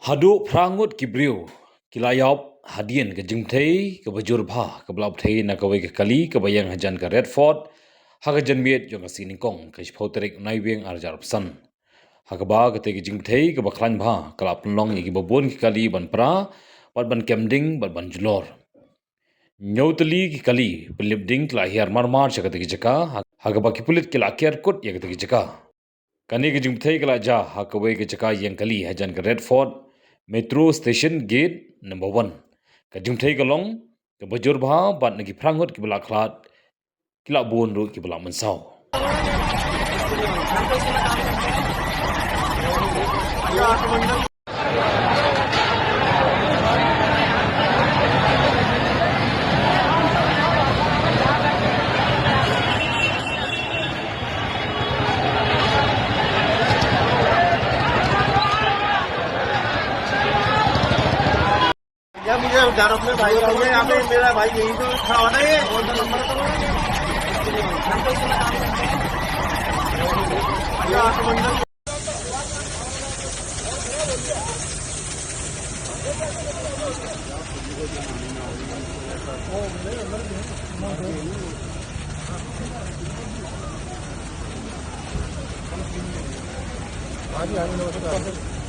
Haduk prangut kibriu kilayop hadian ke jengthei ke bajurba ke blauthei na kawai ke kali ke bayang hajan ke Redford hagajan miet jong siningkong ke sphoterik naiweng arjarpsan hagaba ke te jengthei ke baklan bha kala penlong igi babon ke kali ban pra ban kemding ban julor nyauteli ki kali pelibding kla hiar marmar chakate ki jaka hagaba ki pulit kila kiar kut ya ke jaka kani ke jengthei kala ja hakawai ke jaka yang kali hajan ke Redford Metro Station Gate number 1 ka jumthei kalong ka bajur bha bat nagi prangot ki bala khlat kila bon ro ki bala mansau या मुझे घर अपने भाई का है यहाँ पे मेरा भाई यही तो खड़ा होना है और तो नंबर तो आगे